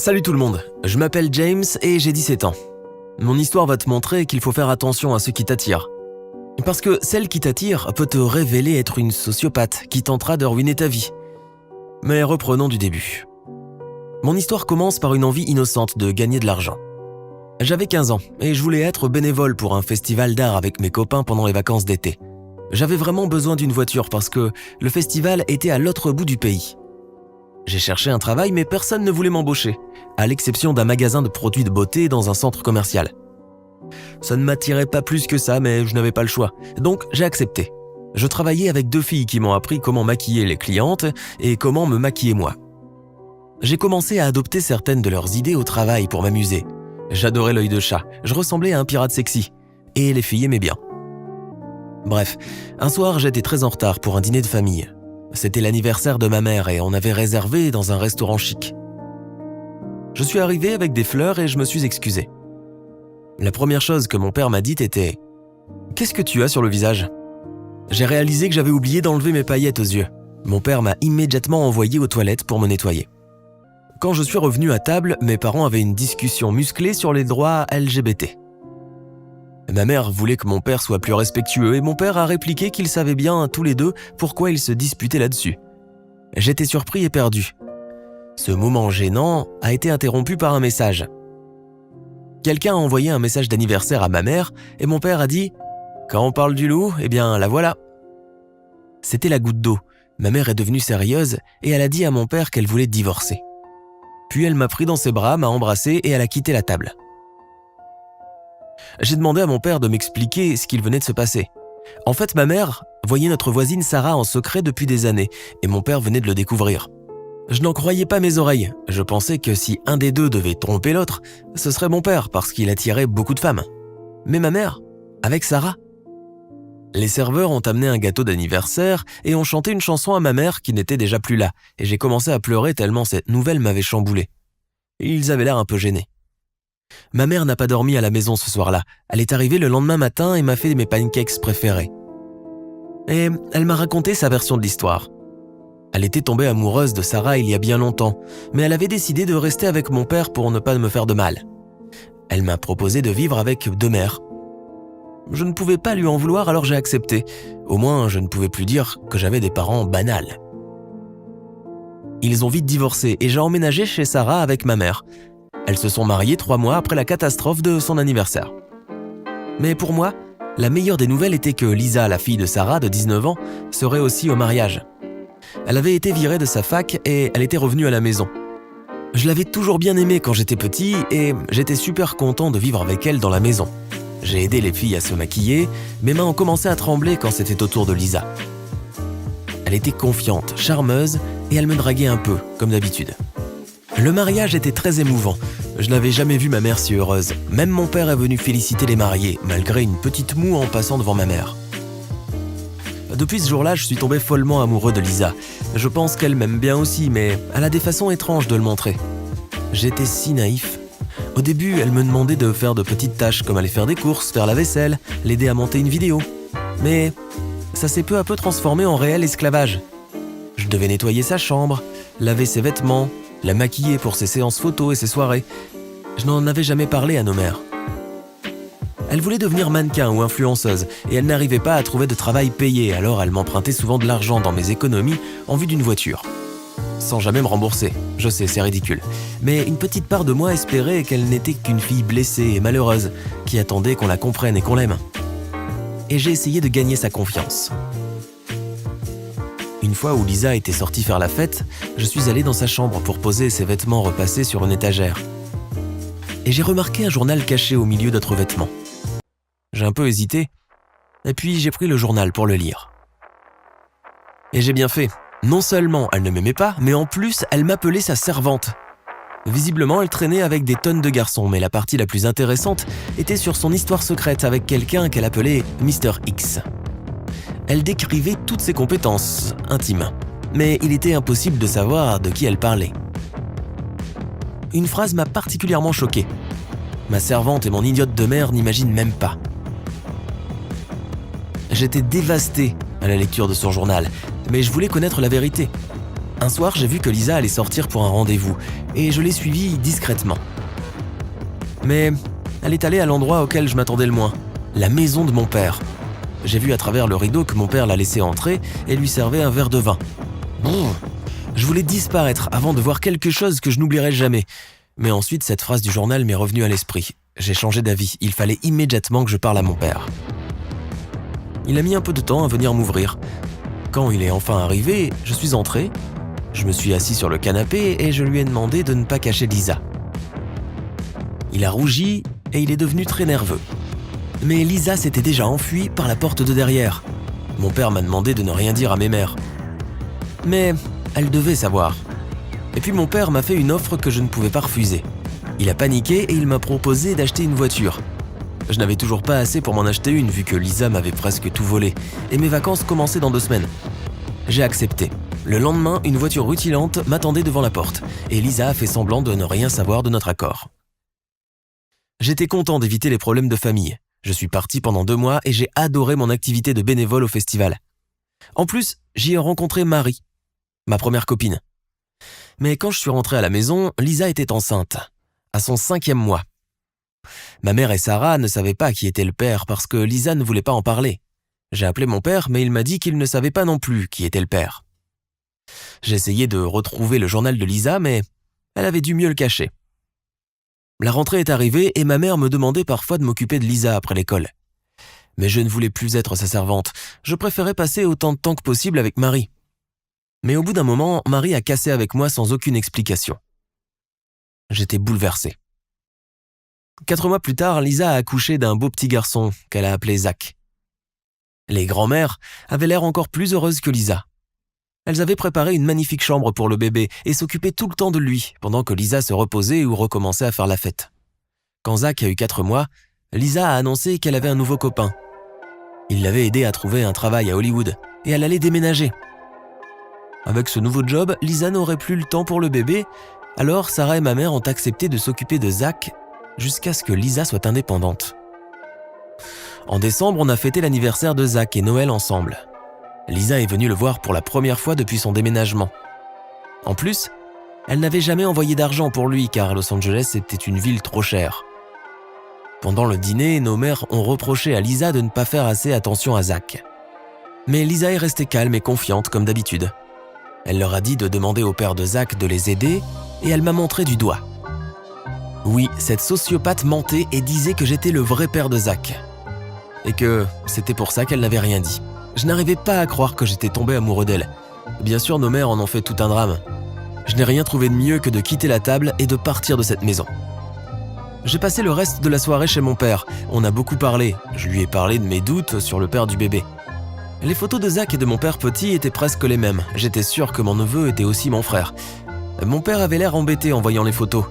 Salut tout le monde, je m'appelle James et j'ai 17 ans. Mon histoire va te montrer qu'il faut faire attention à ce qui t'attire. Parce que celle qui t'attire peut te révéler être une sociopathe qui tentera de ruiner ta vie. Mais reprenons du début. Mon histoire commence par une envie innocente de gagner de l'argent. J'avais 15 ans et je voulais être bénévole pour un festival d'art avec mes copains pendant les vacances d'été. J'avais vraiment besoin d'une voiture parce que le festival était à l'autre bout du pays. J'ai cherché un travail mais personne ne voulait m'embaucher, à l'exception d'un magasin de produits de beauté dans un centre commercial. Ça ne m'attirait pas plus que ça, mais je n'avais pas le choix, donc j'ai accepté. Je travaillais avec 2 filles qui m'ont appris comment maquiller les clientes et comment me maquiller moi. J'ai commencé à adopter certaines de leurs idées au travail pour m'amuser. J'adorais l'œil de chat, je ressemblais à un pirate sexy, et les filles aimaient bien. Bref, un soir j'étais très en retard pour un dîner de famille. C'était l'anniversaire de ma mère et on avait réservé dans un restaurant chic. Je suis arrivé avec des fleurs et je me suis excusé. La première chose que mon père m'a dite était « Qu'est-ce que tu as sur le visage ?» J'ai réalisé que j'avais oublié d'enlever mes paillettes aux yeux. Mon père m'a immédiatement envoyé aux toilettes pour me nettoyer. Quand je suis revenu à table, mes parents avaient une discussion musclée sur les droits LGBT. Ma mère voulait que mon père soit plus respectueux et mon père a répliqué qu'ils savaient bien tous les deux pourquoi ils se disputaient là-dessus. J'étais surpris et perdu. Ce moment gênant a été interrompu par un message. Quelqu'un a envoyé un message d'anniversaire à ma mère et mon père a dit « Quand on parle du loup, eh bien la voilà ». C'était la goutte d'eau. Ma mère est devenue sérieuse et elle a dit à mon père qu'elle voulait divorcer. Puis elle m'a pris dans ses bras, m'a embrassé et elle a quitté la table. J'ai demandé à mon père de m'expliquer ce qu'il venait de se passer. En fait, ma mère voyait notre voisine Sarah en secret depuis des années et mon père venait de le découvrir. Je n'en croyais pas mes oreilles. Je pensais que si un des deux devait tromper l'autre, ce serait mon père parce qu'il attirait beaucoup de femmes. Mais ma mère, avec Sarah. Les serveurs ont amené un gâteau d'anniversaire et ont chanté une chanson à ma mère qui n'était déjà plus là et j'ai commencé à pleurer tellement cette nouvelle m'avait chamboulé. Ils avaient l'air un peu gênés. Ma mère n'a pas dormi à la maison ce soir-là. Elle est arrivée le lendemain matin et m'a fait mes pancakes préférés. Et elle m'a raconté sa version de l'histoire. Elle était tombée amoureuse de Sarah il y a bien longtemps, mais elle avait décidé de rester avec mon père pour ne pas me faire de mal. Elle m'a proposé de vivre avec 2 mères. Je ne pouvais pas lui en vouloir alors j'ai accepté. Au moins, je ne pouvais plus dire que j'avais des parents banals. Ils ont vite divorcé et j'ai emménagé chez Sarah avec ma mère. Elles se sont mariées 3 mois après la catastrophe de son anniversaire. Mais pour moi, la meilleure des nouvelles était que Lisa, la fille de Sarah de 19 ans, serait aussi au mariage. Elle avait été virée de sa fac et elle était revenue à la maison. Je l'avais toujours bien aimée quand j'étais petit et j'étais super content de vivre avec elle dans la maison. J'ai aidé les filles à se maquiller, mes mains ont commencé à trembler quand c'était au tour de Lisa. Elle était confiante, charmeuse et elle me draguait un peu, comme d'habitude. Le mariage était très émouvant. Je n'avais jamais vu ma mère si heureuse. Même mon père est venu féliciter les mariés, malgré une petite moue en passant devant ma mère. Depuis ce jour-là, je suis tombé follement amoureux de Lisa. Je pense qu'elle m'aime bien aussi, mais elle a des façons étranges de le montrer. J'étais si naïf. Au début, elle me demandait de faire de petites tâches comme aller faire des courses, faire la vaisselle, l'aider à monter une vidéo. Mais ça s'est peu à peu transformé en réel esclavage. Je devais nettoyer sa chambre, laver ses vêtements, la maquiller pour ses séances photos et ses soirées. Je n'en avais jamais parlé à nos mères. Elle voulait devenir mannequin ou influenceuse et elle n'arrivait pas à trouver de travail payé, alors elle m'empruntait souvent de l'argent dans mes économies en vue d'une voiture. Sans jamais me rembourser. Je sais, c'est ridicule. Mais une petite part de moi espérait qu'elle n'était qu'une fille blessée et malheureuse qui attendait qu'on la comprenne et qu'on l'aime. Et j'ai essayé de gagner sa confiance. Une fois où Lisa était sortie faire la fête, je suis allé dans sa chambre pour poser ses vêtements repassés sur une étagère. Et j'ai remarqué un journal caché au milieu d'autres vêtements. J'ai un peu hésité, et puis j'ai pris le journal pour le lire. Et j'ai bien fait. Non seulement elle ne m'aimait pas, mais en plus elle m'appelait sa servante. Visiblement, elle traînait avec des tonnes de garçons, mais la partie la plus intéressante était sur son histoire secrète avec quelqu'un qu'elle appelait Mr. X. Elle décrivait toutes ses compétences intimes, mais il était impossible de savoir de qui elle parlait. Une phrase m'a particulièrement choqué. Ma servante et mon idiote de mère n'imaginent même pas. J'étais dévasté à la lecture de son journal, mais je voulais connaître la vérité. Un soir, j'ai vu que Lisa allait sortir pour un rendez-vous et je l'ai suivie discrètement. Mais elle est allée à l'endroit auquel je m'attendais le moins, la maison de mon père. J'ai vu à travers le rideau que mon père la laissait entrer et lui servait un verre de vin. Je voulais disparaître avant de voir quelque chose que je n'oublierai jamais. Mais ensuite, cette phrase du journal m'est revenue à l'esprit. J'ai changé d'avis, il fallait immédiatement que je parle à mon père. Il a mis un peu de temps à venir m'ouvrir. Quand il est enfin arrivé, je suis entré, je me suis assis sur le canapé et je lui ai demandé de ne pas cacher Lisa. Il a rougi et il est devenu très nerveux. Mais Lisa s'était déjà enfuie par la porte de derrière. Mon père m'a demandé de ne rien dire à mes mères. Mais elle devait savoir. Et puis mon père m'a fait une offre que je ne pouvais pas refuser. Il a paniqué et il m'a proposé d'acheter une voiture. Je n'avais toujours pas assez pour m'en acheter une vu que Lisa m'avait presque tout volé et mes vacances commençaient dans 2 semaines. J'ai accepté. Le lendemain, une voiture rutilante m'attendait devant la porte et Lisa a fait semblant de ne rien savoir de notre accord. J'étais content d'éviter les problèmes de famille. Je suis parti pendant 2 mois et j'ai adoré mon activité de bénévole au festival. En plus, j'y ai rencontré Marie, ma première copine. Mais quand je suis rentré à la maison, Lisa était enceinte, à son 5e mois. Ma mère et Sarah ne savaient pas qui était le père parce que Lisa ne voulait pas en parler. J'ai appelé mon père, mais il m'a dit qu'il ne savait pas non plus qui était le père. J'ai essayé de retrouver le journal de Lisa, mais elle avait dû mieux le cacher. La rentrée est arrivée et ma mère me demandait parfois de m'occuper de Lisa après l'école. Mais je ne voulais plus être sa servante. Je préférais passer autant de temps que possible avec Marie. Mais au bout d'un moment, Marie a cassé avec moi sans aucune explication. J'étais bouleversé. 4 mois plus tard, Lisa a accouché d'un beau petit garçon qu'elle a appelé Zach. Les grands-mères avaient l'air encore plus heureuses que Lisa. Elles avaient préparé une magnifique chambre pour le bébé et s'occupaient tout le temps de lui, pendant que Lisa se reposait ou recommençait à faire la fête. Quand Zach a eu 4 mois, Lisa a annoncé qu'elle avait un nouveau copain. Il l'avait aidé à trouver un travail à Hollywood et elle allait déménager. Avec ce nouveau job, Lisa n'aurait plus le temps pour le bébé, alors Sarah et ma mère ont accepté de s'occuper de Zach jusqu'à ce que Lisa soit indépendante. En décembre, on a fêté l'anniversaire de Zach et Noël ensemble. Lisa est venue le voir pour la première fois depuis son déménagement. En plus, elle n'avait jamais envoyé d'argent pour lui car Los Angeles était une ville trop chère. Pendant le dîner, nos mères ont reproché à Lisa de ne pas faire assez attention à Zach. Mais Lisa est restée calme et confiante comme d'habitude. Elle leur a dit de demander au père de Zach de les aider et elle m'a montré du doigt. Oui, cette sociopathe mentait et disait que j'étais le vrai père de Zach. Et que c'était pour ça qu'elle n'avait rien dit. Je n'arrivais pas à croire que j'étais tombé amoureux d'elle. Bien sûr, nos mères en ont fait tout un drame. Je n'ai rien trouvé de mieux que de quitter la table et de partir de cette maison. J'ai passé le reste de la soirée chez mon père. On a beaucoup parlé. Je lui ai parlé de mes doutes sur le père du bébé. Les photos de Zach et de mon père petit étaient presque les mêmes. J'étais sûr que mon neveu était aussi mon frère. Mon père avait l'air embêté en voyant les photos.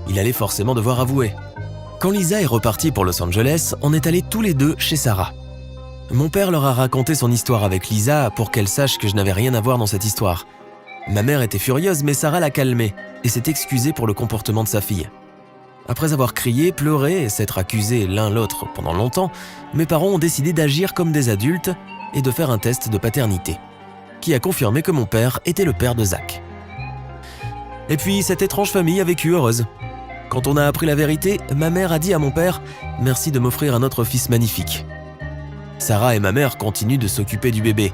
Il allait forcément devoir avouer. Quand Lisa est repartie pour Los Angeles, on est allés tous les deux chez Sarah. Mon père leur a raconté son histoire avec Lisa pour qu'elle sache que je n'avais rien à voir dans cette histoire. Ma mère était furieuse, mais Sarah l'a calmée et s'est excusée pour le comportement de sa fille. Après avoir crié, pleuré et s'être accusés l'un l'autre pendant longtemps, mes parents ont décidé d'agir comme des adultes et de faire un test de paternité, qui a confirmé que mon père était le père de Zach. Et puis, cette étrange famille a vécu heureuse. Quand on a appris la vérité, ma mère a dit à mon père « Merci de m'offrir un autre fils magnifique ». Sarah et ma mère continuent de s'occuper du bébé,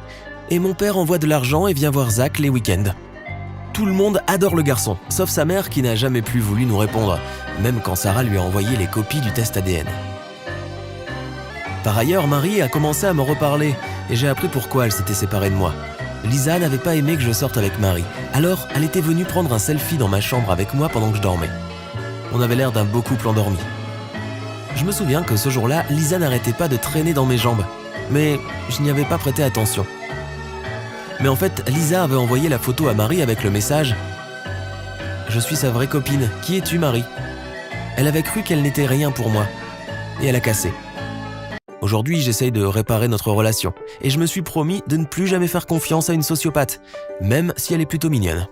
et mon père envoie de l'argent et vient voir Zach les week-ends. Tout le monde adore le garçon, sauf sa mère qui n'a jamais plus voulu nous répondre, même quand Sarah lui a envoyé les copies du test ADN. Par ailleurs, Marie a commencé à me reparler, et j'ai appris pourquoi elle s'était séparée de moi. Lisa n'avait pas aimé que je sorte avec Marie, alors elle était venue prendre un selfie dans ma chambre avec moi pendant que je dormais. On avait l'air d'un beau couple endormi. Je me souviens que ce jour-là, Lisa n'arrêtait pas de traîner dans mes jambes, mais je n'y avais pas prêté attention. Mais en fait, Lisa avait envoyé la photo à Marie avec le message « Je suis sa vraie copine, qui es-tu Marie ?» Elle avait cru qu'elle n'était rien pour moi, et elle a cassé. Aujourd'hui, j'essaye de réparer notre relation, et je me suis promis de ne plus jamais faire confiance à une sociopathe, même si elle est plutôt mignonne.